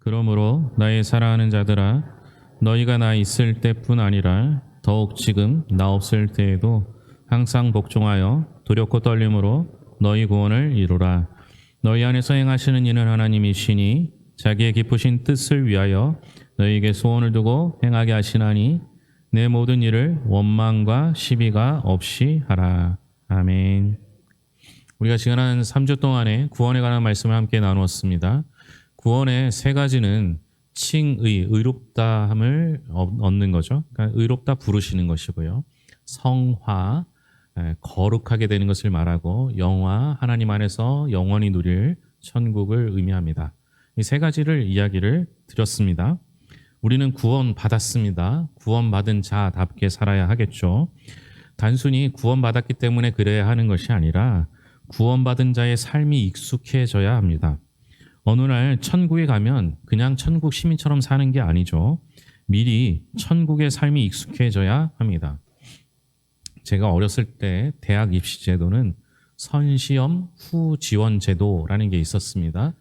그러므로 나의 사랑하는 자들아, 너희가 나 있을 때뿐 아니라 더욱 지금 나 없을 때에도 항상 복종하여 두렵고 떨림으로 너희 구원을 이루라. 너희 안에서 행하시는 이는 하나님이시니 자기의 기쁘신 뜻을 위하여 너희에게 소원을 두고 행하게 하시나니 내 모든 일을 원망과 시비가 없이 하라. 아멘. 우리가 지난 3주 동안에 구원에 관한 말씀을 함께 나누었습니다. 구원의 세 가지는 칭의, 의롭다함을 얻는 거죠. 그러니까 의롭다 부르시는 것이고요. 성화, 거룩하게 되는 것을 말하고, 영화, 하나님 안에서 영원히 누릴 천국을 의미합니다. 이 세 가지를 이야기를 드렸습니다. 우리는 구원 받았습니다. 구원 받은 자답게 살아야 하겠죠. 단순히 구원 받았기 때문에 그래야 하는 것이 아니라 구원 받은 자의 삶이 익숙해져야 합니다. 어느 날 천국에 가면 그냥 천국 시민처럼 사는 게 아니죠. 미리 천국의 삶이 익숙해져야 합니다. 제가 어렸을 때 대학 입시 제도는 선시험 후 지원 제도라는 게 있었습니다.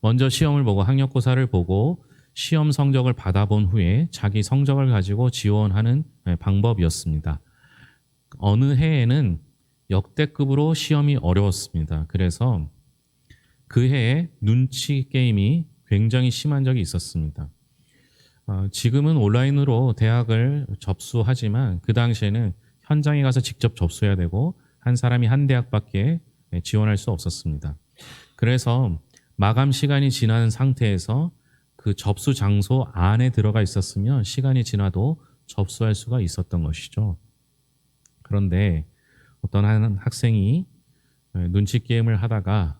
먼저 시험을 보고 학력고사를 보고 시험 성적을 받아본 후에 자기 성적을 가지고 지원하는 방법이었습니다. 어느 해에는 역대급으로 시험이 어려웠습니다. 그래서 그 해에 눈치 게임이 굉장히 심한 적이 있었습니다. 지금은 온라인으로 대학을 접수하지만 그 당시에는 현장에 가서 직접 접수해야 되고 한 사람이 한 대학밖에 지원할 수 없었습니다. 그래서 마감 시간이 지난 상태에서 그 접수 장소 안에 들어가 있었으면 시간이 지나도 접수할 수가 있었던 것이죠. 그런데 어떤 한 학생이 눈치 게임을 하다가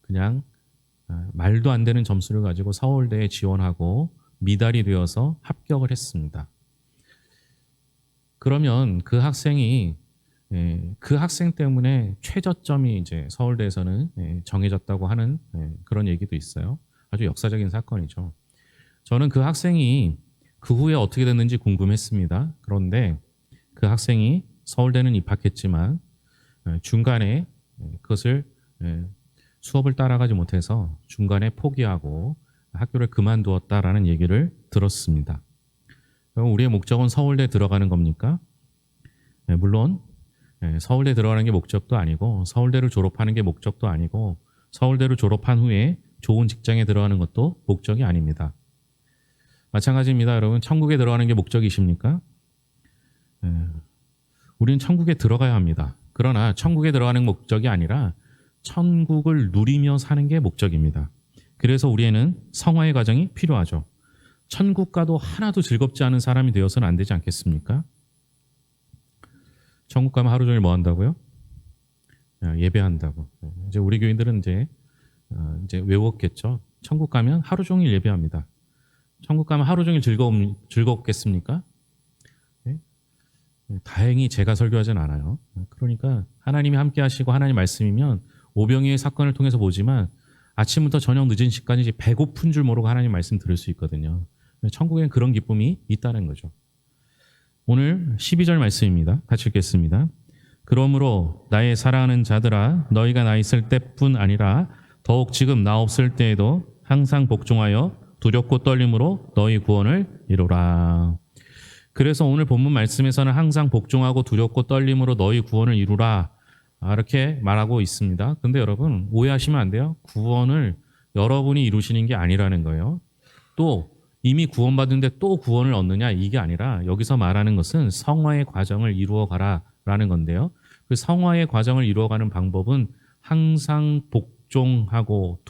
그냥 말도 안 되는 점수를 가지고 서울대에 지원하고 미달이 되어서 합격을 했습니다. 그러면 그 학생이 그 학생 때문에 최저점이 이제 서울대에서는 정해졌다고 하는 그런 얘기도 있어요. 아주 역사적인 사건이죠. 저는 그 학생이 그 후에 어떻게 됐는지 궁금했습니다. 그런데 그 학생이 서울대는 입학했지만 중간에 그것을 수업을 따라가지 못해서 중간에 포기하고 학교를 그만두었다라는 얘기를 들었습니다. 그럼 우리의 목적은 서울대 들어가는 겁니까? 물론 서울대 들어가는 게 목적도 아니고 서울대를 졸업하는 게 목적도 아니고 서울대를 졸업한 후에 좋은 직장에 들어가는 것도 목적이 아닙니다. 마찬가지입니다. 여러분, 천국에 들어가는 게 목적이십니까? 우리는 천국에 들어가야 합니다. 그러나 천국에 들어가는 목적이 아니라 천국을 누리며 사는 게 목적입니다. 그래서 우리에는 성화의 과정이 필요하죠. 천국 가도 하나도 즐겁지 않은 사람이 되어서는 안 되지 않겠습니까? 천국 가면 하루 종일 뭐 한다고요? 예배한다고. 이제 우리 교인들은 이제 외웠겠죠. 천국 가면 하루 종일 예배합니다. 천국 가면 하루 종일 즐겁겠습니까? 다행히 제가 설교하진 않아요. 그러니까 하나님이 함께 하시고 하나님 말씀이면 오병이의 사건을 통해서 보지만 아침부터 저녁 늦은 시간까지 배고픈 줄 모르고 하나님 말씀 들을 수 있거든요. 천국에는 그런 기쁨이 있다는 거죠. 오늘 12절 말씀입니다. 같이 읽겠습니다. 그러므로 나의 사랑하는 자들아, 너희가 나 있을 때뿐 아니라 더욱 지금 나 없을 때에도 항상 복종하여 두렵고 떨림으로 너희 구원을 이루라. 그래서 오늘 본문 말씀에서는 항상 복종하고 두렵고 떨림으로 너희 구원을 이루라, 이렇게 말하고 있습니다. 근데 여러분, 오해하시면 안 돼요. 구원을 여러분이 이루시는 게 아니라는 거예요. 또 이미 구원받은데 또 구원을 얻느냐, 이게 아니라 여기서 말하는 것은 성화의 과정을 이루어 가라라는 건데요. 그 성화의 과정을 이루어가는 방법은 항상 복종하고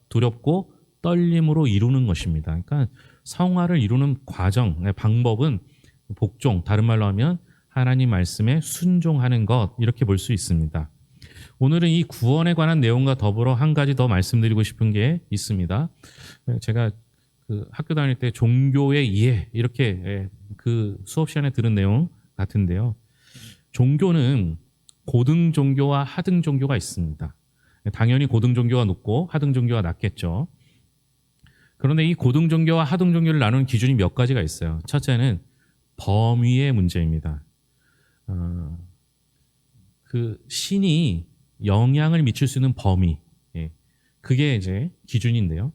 두렵고 떨림으로 이루는 것입니다. 그러니까 성화를 이루는 과정, 방법은 복종, 다른 말로 하면 하나님 말씀에 순종하는 것, 이렇게 볼 수 있습니다. 오늘은 이 구원에 관한 내용과 더불어 한 가지 더 말씀드리고 싶은 게 있습니다. 제가 그 학교 다닐 때 종교의 이해, 이렇게 그 수업 시간에 들은 내용 같은데요. 종교는 고등 종교와 하등 종교가 있습니다. 당연히 고등 종교가 높고 하등 종교가 낮겠죠. 그런데 이 고등 종교와 하등 종교를 나누는 기준이 몇 가지가 있어요. 첫째는 범위의 문제입니다. 그 신이 영향을 미칠 수 있는 범위, 그게 이제 기준인데요.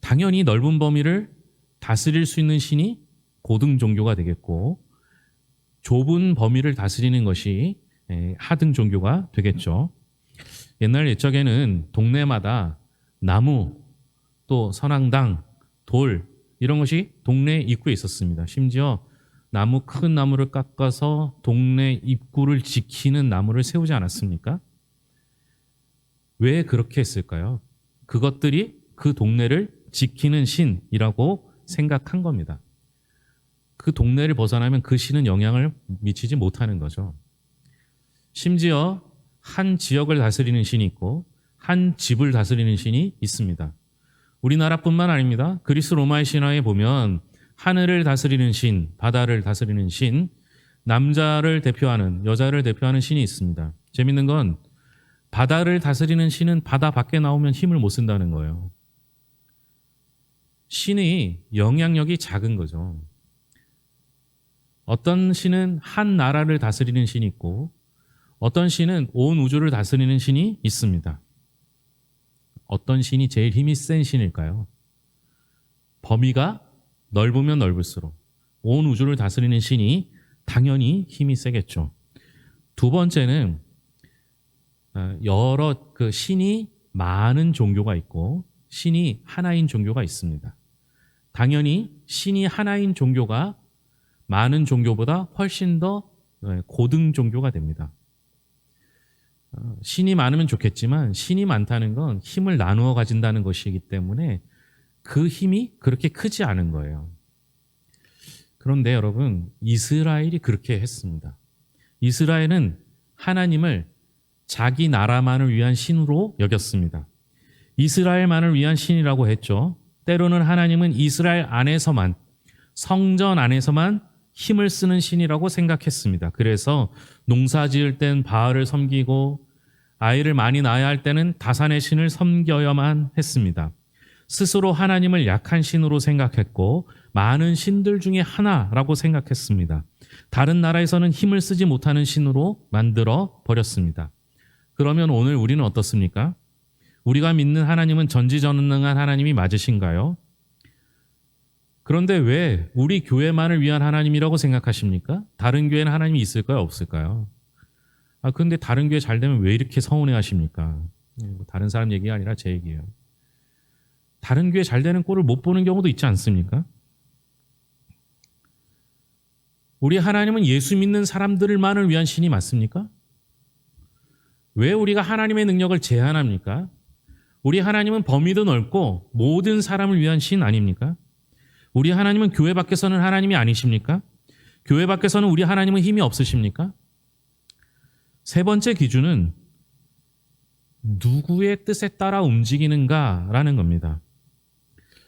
당연히 넓은 범위를 다스릴 수 있는 신이 고등 종교가 되겠고 좁은 범위를 다스리는 것이 하등 종교가 되겠죠. 옛날 옛적에는 동네마다 나무, 또 선앙당, 돌 이런 것이 동네 입구에 있었습니다. 심지어 큰 나무를 깎아서 동네 입구를 지키는 나무를 세우지 않았습니까? 왜 그렇게 했을까요? 그것들이 그 동네를 지키는 신이라고 생각한 겁니다. 그 동네를 벗어나면 그 신은 영향을 미치지 못하는 거죠. 심지어 한 지역을 다스리는 신이 있고 한 집을 다스리는 신이 있습니다. 우리나라뿐만 아닙니다. 그리스 로마의 신화에 보면 하늘을 다스리는 신, 바다를 다스리는 신, 남자를 대표하는, 여자를 대표하는 신이 있습니다. 재밌는 건 바다를 다스리는 신은 바다 밖에 나오면 힘을 못 쓴다는 거예요. 신이 영향력이 작은 거죠. 어떤 신은 한 나라를 다스리는 신이 있고 어떤 신은 온 우주를 다스리는 신이 있습니다. 어떤 신이 제일 힘이 센 신일까요? 범위가 넓으면 넓을수록 온 우주를 다스리는 신이 당연히 힘이 세겠죠. 두 번째는 여러 신이 많은 종교가 있고 신이 하나인 종교가 있습니다. 당연히 신이 하나인 종교가 많은 종교보다 훨씬 더 고등 종교가 됩니다. 신이 많으면 좋겠지만 신이 많다는 건 힘을 나누어 가진다는 것이기 때문에 그 힘이 그렇게 크지 않은 거예요. 그런데 여러분, 이스라엘이 그렇게 했습니다. 이스라엘은 하나님을 자기 나라만을 위한 신으로 여겼습니다. 이스라엘만을 위한 신이라고 했죠. 때로는 하나님은 이스라엘 안에서만, 성전 안에서만 힘을 쓰는 신이라고 생각했습니다. 그래서 농사 지을 땐 바알을 섬기고 아이를 많이 낳아야 할 때는 다산의 신을 섬겨야만 했습니다. 스스로 하나님을 약한 신으로 생각했고 많은 신들 중에 하나라고 생각했습니다. 다른 나라에서는 힘을 쓰지 못하는 신으로 만들어 버렸습니다. 그러면 오늘 우리는 어떻습니까? 우리가 믿는 하나님은 전지전능한 하나님이 맞으신가요? 그런데 왜 우리 교회만을 위한 하나님이라고 생각하십니까? 다른 교회는 하나님이 있을까요? 없을까요? 그런데 다른 교회 잘 되면 왜 이렇게 서운해 하십니까? 다른 사람 얘기가 아니라 제 얘기예요. 다른 교회 잘 되는 꼴을 못 보는 경우도 있지 않습니까? 우리 하나님은 예수 믿는 사람들만을 위한 신이 맞습니까? 왜 우리가 하나님의 능력을 제한합니까? 우리 하나님은 범위도 넓고 모든 사람을 위한 신 아닙니까? 우리 하나님은 교회 밖에서는 하나님이 아니십니까? 교회 밖에서는 우리 하나님은 힘이 없으십니까? 세 번째 기준은 누구의 뜻에 따라 움직이는가라는 겁니다.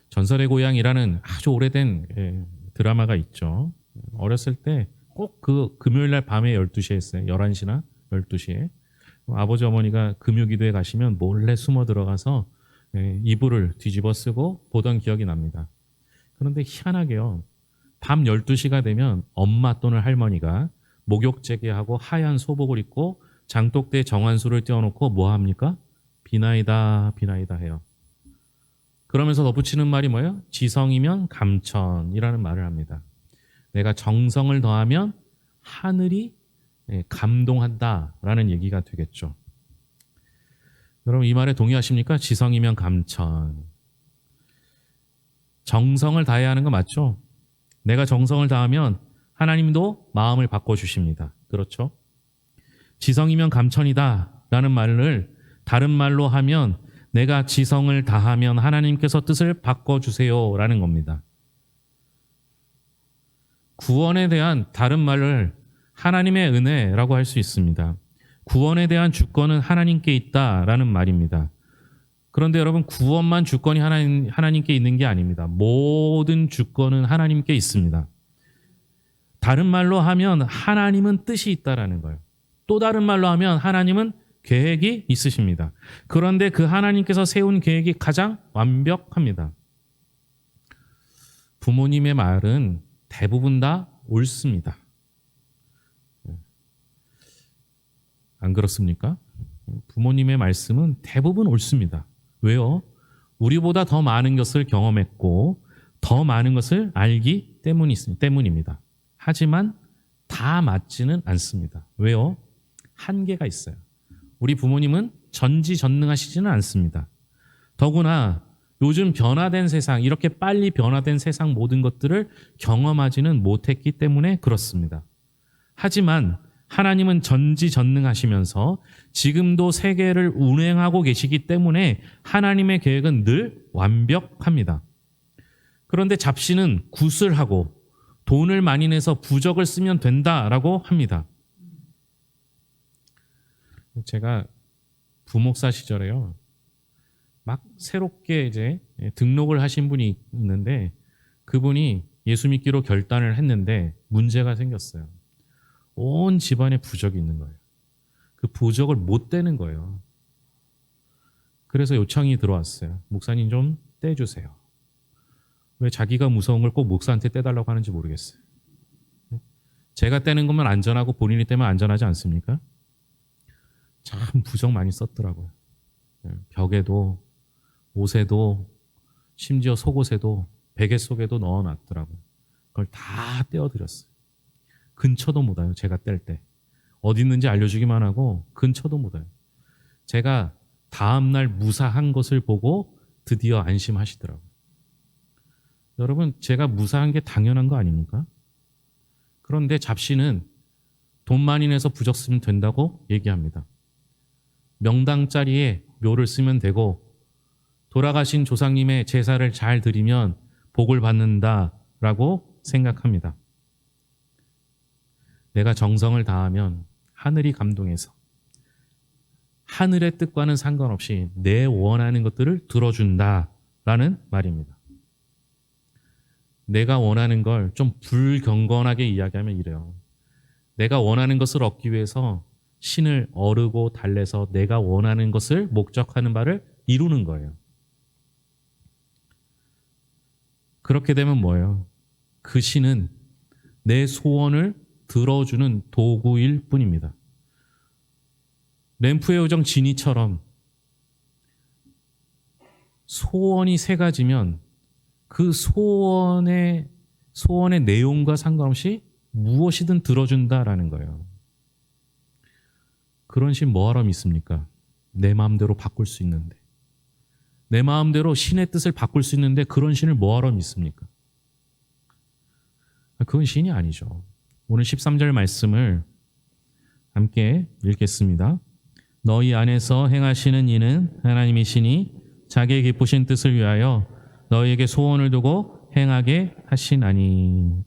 전설의 고향이라는 아주 오래된 드라마가 있죠. 어렸을 때 꼭 그 금요일 날 밤에 12시에 했어요. 11시나 12시에. 아버지 어머니가 금요기도에 가시면 몰래 숨어 들어가서 이불을 뒤집어 쓰고 보던 기억이 납니다. 그런데 희한하게요. 밤 12시가 되면 엄마 또는 할머니가 목욕제게하고 하얀 소복을 입고 장독대에 정한수를 띄워놓고 뭐 합니까? 비나이다 비나이다 해요. 그러면서 덧붙이는 말이 뭐예요? 지성이면 감천이라는 말을 합니다. 내가 정성을 더하면 하늘이 감동한다라는 얘기가 되겠죠. 여러분 이 말에 동의하십니까? 지성이면 감천. 정성을 다해야 하는 거 맞죠? 내가 정성을 다하면 하나님도 마음을 바꿔주십니다. 그렇죠? 지성이면 감천이다 라는 말을 다른 말로 하면 내가 지성을 다하면 하나님께서 뜻을 바꿔주세요 라는 겁니다. 구원에 대한 다른 말을 하나님의 은혜라고 할 수 있습니다. 구원에 대한 주권은 하나님께 있다라는 말입니다. 그런데 여러분 구원만 주권이 하나님께 있는 게 아닙니다. 모든 주권은 하나님께 있습니다. 다른 말로 하면 하나님은 뜻이 있다라는 거예요. 또 다른 말로 하면 하나님은 계획이 있으십니다. 그런데 그 하나님께서 세운 계획이 가장 완벽합니다. 부모님의 말은 대부분 다 옳습니다. 안 그렇습니까? 부모님의 말씀은 대부분 옳습니다. 왜요? 우리보다 더 많은 것을 경험했고 더 많은 것을 알기 때문입니다. 하지만 다 맞지는 않습니다. 왜요? 한계가 있어요. 우리 부모님은 전지전능하시지는 않습니다. 더구나 요즘 변화된 세상, 이렇게 빨리 변화된 세상 모든 것들을 경험하지는 못했기 때문에 그렇습니다. 하지만 하나님은 전지전능하시면서 지금도 세계를 운행하고 계시기 때문에 하나님의 계획은 늘 완벽합니다. 그런데 잡신은 굿을 하고 돈을 많이 내서 부적을 쓰면 된다라고 합니다. 제가 부목사 시절에요, 막 새롭게 이제 등록을 하신 분이 있는데 그분이 예수 믿기로 결단을 했는데 문제가 생겼어요. 온 집안에 부적이 있는 거예요. 그 부적을 못 떼는 거예요. 그래서 요청이 들어왔어요. 목사님 좀 떼주세요. 왜 자기가 무서운 걸 꼭 목사한테 떼달라고 하는지 모르겠어요. 제가 떼는 것만 안전하고 본인이 떼면 안전하지 않습니까? 참 부적 많이 썼더라고요. 벽에도 옷에도 심지어 속옷에도 베개 속에도 넣어놨더라고요. 그걸 다 떼어드렸어요. 근처도 못 와요. 제가 뗄 때. 어디 있는지 알려주기만 하고 근처도 못 와요. 제가 다음날 무사한 것을 보고 드디어 안심하시더라고요. 여러분, 제가 무사한 게 당연한 거 아닙니까? 그런데 잡신은 돈 많이 내서 부적 쓰면 된다고 얘기합니다. 명당 자리에 묘를 쓰면 되고 돌아가신 조상님의 제사를 잘 드리면 복을 받는다라고 생각합니다. 내가 정성을 다하면 하늘이 감동해서 하늘의 뜻과는 상관없이 내 원하는 것들을 들어준다라는 말입니다. 내가 원하는 걸 좀 불경건하게 이야기하면 이래요. 내가 원하는 것을 얻기 위해서 신을 어르고 달래서 내가 원하는 것을 목적하는 바를 이루는 거예요. 그렇게 되면 뭐예요? 그 신은 내 소원을 들어주는 도구일 뿐입니다. 램프의 요정 지니처럼 소원이 세 가지면 그 소원의 내용과 상관없이 무엇이든 들어준다라는 거예요. 그런 신 뭐하러 믿습니까? 내 마음대로 바꿀 수 있는데, 내 마음대로 신의 뜻을 바꿀 수 있는데 그런 신을 뭐하러 믿습니까? 그건 신이 아니죠. 오늘 13절 말씀을 함께 읽겠습니다. 너희 안에서 행하시는 이는 하나님이시니 자기의 기쁘신 뜻을 위하여 너희에게 소원을 두고 행하게 하시나니.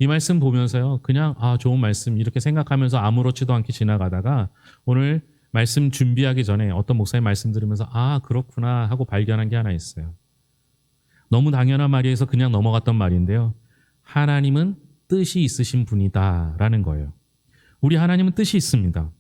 이 말씀 보면서요, 그냥 좋은 말씀 이렇게 생각하면서 아무렇지도 않게 지나가다가 오늘 말씀 준비하기 전에 어떤 목사님 말씀 들으면서 그렇구나 하고 발견한 게 하나 있어요. 너무 당연한 말이어서 그냥 넘어갔던 말인데요. 하나님은 뜻이 있으신 분이다라는 거예요. 우리 하나님은 뜻이 있습니다.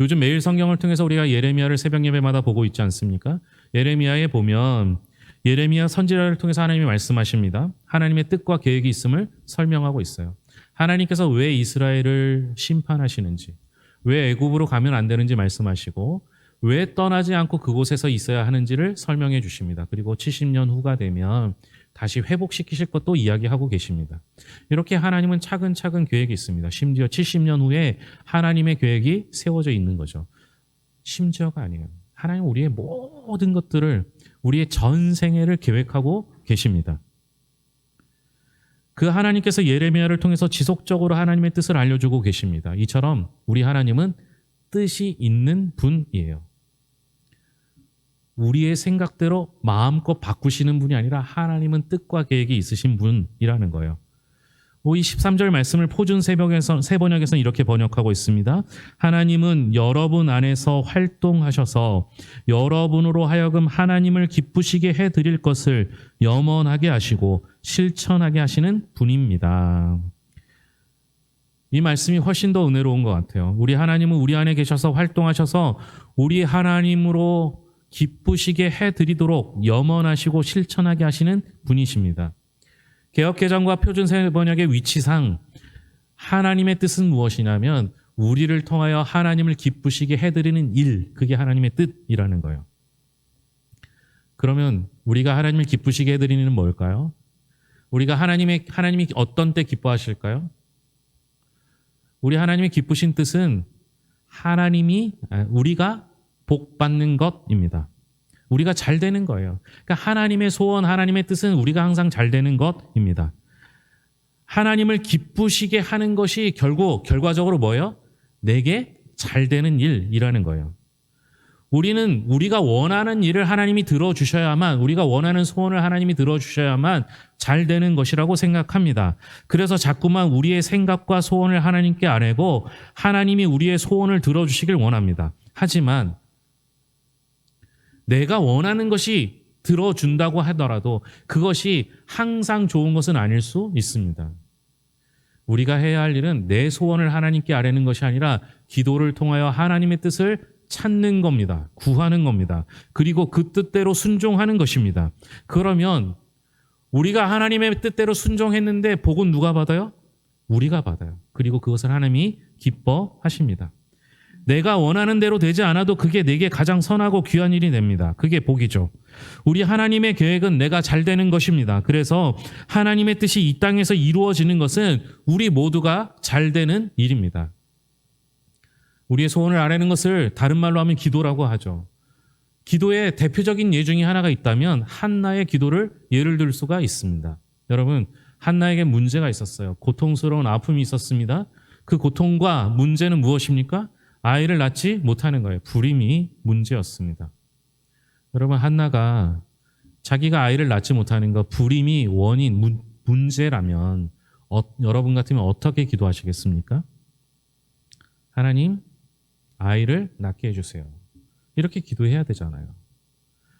요즘 매일 성경을 통해서 우리가 예레미야를 새벽 예배마다 보고 있지 않습니까? 예레미야에 보면 예레미야 선지자를 통해서 하나님이 말씀하십니다. 하나님의 뜻과 계획이 있음을 설명하고 있어요. 하나님께서 왜 이스라엘을 심판하시는지, 왜 애굽으로 가면 안 되는지 말씀하시고 왜 떠나지 않고 그곳에서 있어야 하는지를 설명해 주십니다. 그리고 70년 후가 되면 다시 회복시키실 것도 이야기하고 계십니다. 이렇게 하나님은 차근차근 계획이 있습니다. 심지어 70년 후에 하나님의 계획이 세워져 있는 거죠. 심지어가 아니에요. 하나님 우리의 모든 것들을, 우리의 전생애를 계획하고 계십니다. 그 하나님께서 예레미야를 통해서 지속적으로 하나님의 뜻을 알려주고 계십니다. 이처럼 우리 하나님은 뜻이 있는 분이에요. 우리의 생각대로 마음껏 바꾸시는 분이 아니라 하나님은 뜻과 계획이 있으신 분이라는 거예요. 이 13절 말씀을 포준 세번역에서는 이렇게 번역하고 있습니다. 하나님은 여러분 안에서 활동하셔서 여러분으로 하여금 하나님을 기쁘시게 해드릴 것을 염원하게 하시고 실천하게 하시는 분입니다. 이 말씀이 훨씬 더 은혜로운 것 같아요. 우리 하나님은 우리 안에 계셔서 활동하셔서 우리 하나님으로 기쁘시게 해드리도록 염원하시고 실천하게 하시는 분이십니다. 개역개정과 표준세번역의 위치상 하나님의 뜻은 무엇이냐면 우리를 통하여 하나님을 기쁘시게 해드리는 일, 그게 하나님의 뜻이라는 거예요. 그러면 우리가 하나님을 기쁘시게 해드리는 뭘까요? 우리가 하나님이 어떤 때 기뻐하실까요? 우리 하나님의 기쁘신 뜻은 우리가 복 받는 것입니다. 우리가 잘 되는 거예요. 그러니까 하나님의 소원, 하나님의 뜻은 우리가 항상 잘 되는 것입니다. 하나님을 기쁘시게 하는 것이 결과적으로 뭐예요? 내게 잘 되는 일이라는 거예요. 우리는 우리가 원하는 일을 하나님이 들어주셔야만, 우리가 원하는 소원을 하나님이 들어주셔야만 잘 되는 것이라고 생각합니다. 그래서 자꾸만 우리의 생각과 소원을 하나님께 아뢰고 하나님이 우리의 소원을 들어주시길 원합니다. 하지만 내가 원하는 것이 들어준다고 하더라도 그것이 항상 좋은 것은 아닐 수 있습니다. 우리가 해야 할 일은 내 소원을 하나님께 아뢰는 것이 아니라 기도를 통하여 하나님의 뜻을 찾는 겁니다. 구하는 겁니다. 그리고 그 뜻대로 순종하는 것입니다. 그러면 우리가 하나님의 뜻대로 순종했는데 복은 누가 받아요? 우리가 받아요. 그리고 그것을 하나님이 기뻐하십니다. 내가 원하는 대로 되지 않아도 그게 내게 가장 선하고 귀한 일이 됩니다. 그게 복이죠. 우리 하나님의 계획은 내가 잘 되는 것입니다. 그래서 하나님의 뜻이 이 땅에서 이루어지는 것은 우리 모두가 잘 되는 일입니다. 우리의 소원을 아뢰는 것을 다른 말로 하면 기도라고 하죠. 기도의 대표적인 예 중에 하나가 있다면 한나의 기도를 예를 들 수가 있습니다. 여러분, 한나에게 문제가 있었어요. 고통스러운 아픔이 있었습니다. 그 고통과 문제는 무엇입니까? 아이를 낳지 못하는 거예요. 불임이 문제였습니다. 여러분, 한나가 자기가 아이를 낳지 못하는 것, 불임이 원인, 문제라면 여러분 같으면 어떻게 기도하시겠습니까? 하나님, 아이를 낳게 해주세요. 이렇게 기도해야 되잖아요.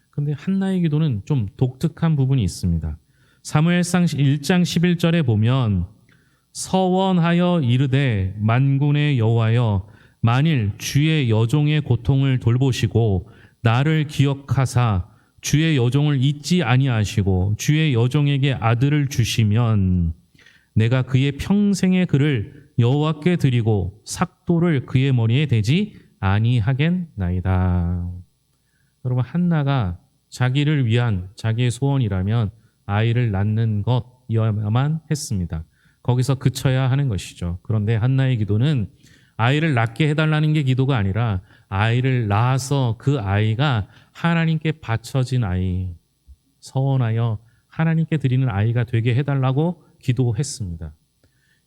그런데 한나의 기도는 좀 독특한 부분이 있습니다. 사무엘상 1장 11절에 보면 서원하여 이르되 만군의 여호와여 만일 주의 여종의 고통을 돌보시고 나를 기억하사 주의 여종을 잊지 아니하시고 주의 여종에게 아들을 주시면 내가 그의 평생의 그를 여호와께 드리고 삭도를 그의 머리에 대지 아니하겠나이다. 여러분, 한나가 자기를 위한 자기의 소원이라면 아이를 낳는 것이어야만 했습니다. 거기서 그쳐야 하는 것이죠. 그런데 한나의 기도는 아이를 낳게 해달라는 게 기도가 아니라 아이를 낳아서 그 아이가 하나님께 바쳐진 아이, 서원하여 하나님께 드리는 아이가 되게 해달라고 기도했습니다.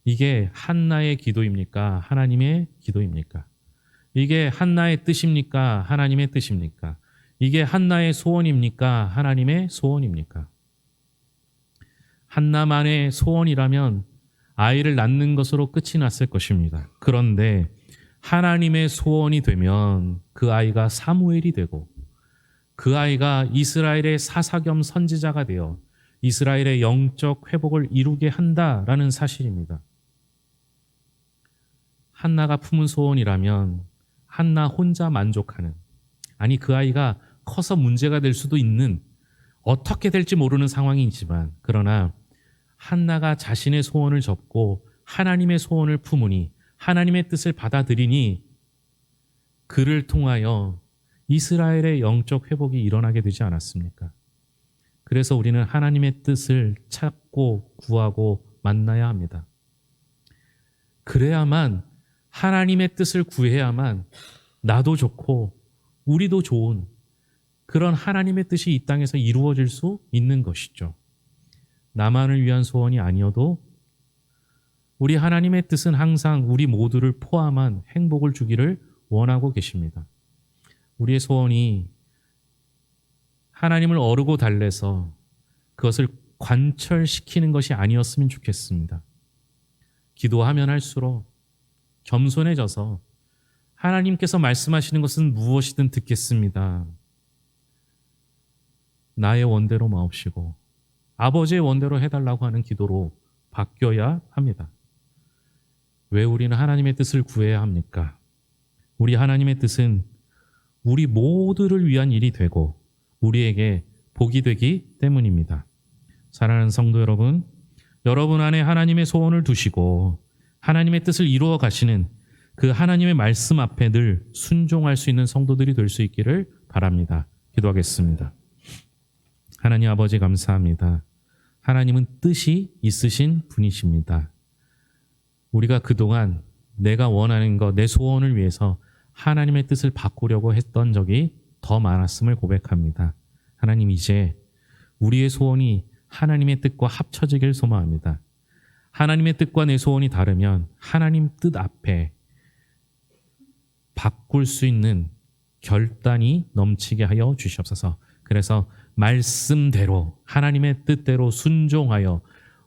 이게 한나의 기도입니까? 하나님의 기도입니까? 이게 한나의 뜻입니까? 하나님의 뜻입니까? 이게 한나의 소원입니까? 하나님의 소원입니까? 한나만의 소원이라면 아이를 낳는 것으로 끝이 났을 것입니다. 그런데 하나님의 소원이 되면 그 아이가 사무엘이 되고 그 아이가 이스라엘의 사사 겸 선지자가 되어 이스라엘의 영적 회복을 이루게 한다라는 사실입니다. 한나가 품은 소원이라면 한나 혼자 만족하는, 아니 그 아이가 커서 문제가 될 수도 있는, 어떻게 될지 모르는 상황이지만 그러나 한나가 자신의 소원을 접고 하나님의 소원을 품으니 하나님의 뜻을 받아들이니 그를 통하여 이스라엘의 영적 회복이 일어나게 되지 않았습니까? 그래서 우리는 하나님의 뜻을 찾고 구하고 만나야 합니다. 그래야만, 하나님의 뜻을 구해야만 나도 좋고 우리도 좋은 그런 하나님의 뜻이 이 땅에서 이루어질 수 있는 것이죠. 나만을 위한 소원이 아니어도 우리 하나님의 뜻은 항상 우리 모두를 포함한 행복을 주기를 원하고 계십니다. 우리의 소원이 하나님을 어르고 달래서 그것을 관철시키는 것이 아니었으면 좋겠습니다. 기도하면 할수록 겸손해져서 하나님께서 말씀하시는 것은 무엇이든 듣겠습니다. 나의 원대로 마옵시고 아버지의 원대로 해달라고 하는 기도로 바뀌어야 합니다. 왜 우리는 하나님의 뜻을 구해야 합니까? 우리 하나님의 뜻은 우리 모두를 위한 일이 되고 우리에게 복이 되기 때문입니다. 사랑하는 성도 여러분, 여러분 안에 하나님의 소원을 두시고 하나님의 뜻을 이루어 가시는 그 하나님의 말씀 앞에 늘 순종할 수 있는 성도들이 될 수 있기를 바랍니다. 기도하겠습니다. 하나님 아버지 감사합니다. 하나님은 뜻이 있으신 분이십니다. 우리가 그동안 내가 원하는 것, 내 소원을 위해서 하나님의 뜻을 바꾸려고 했던 적이 더 많았음을 고백합니다. 하나님, 이제 우리의 소원이 하나님의 뜻과 합쳐지길 소망합니다. 하나님의 뜻과 내 소원이 다르면 하나님 뜻 앞에 바꿀 수 있는 결단이 넘치게 하여 주시옵소서. 그래서 말씀대로 하나님의 뜻대로 순종하여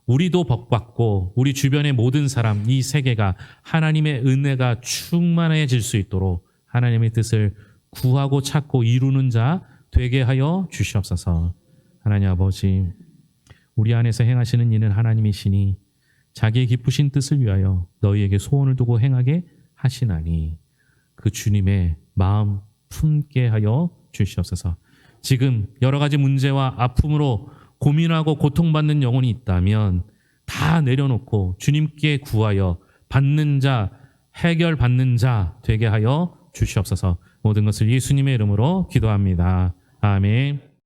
우리도 복받고 우리 주변의 모든 사람, 이 세계가 하나님의 은혜가 충만해질 수 있도록 하나님의 뜻을 구하고 찾고 이루는 자 되게 하여 주시옵소서. 하나님 아버지, 우리 안에서 행하시는 이는 하나님이시니 자기의 기쁘신 뜻을 위하여 너희에게 소원을 두고 행하게 하시나니 그 주님의 마음 품게 하여 주시옵소서. 지금 여러 가지 문제와 아픔으로 고민하고 고통받는 영혼이 있다면 다 내려놓고 주님께 구하여 받는 자, 해결받는 자 되게 하여 주시옵소서. 모든 것을 예수님의 이름으로 기도합니다. 아멘.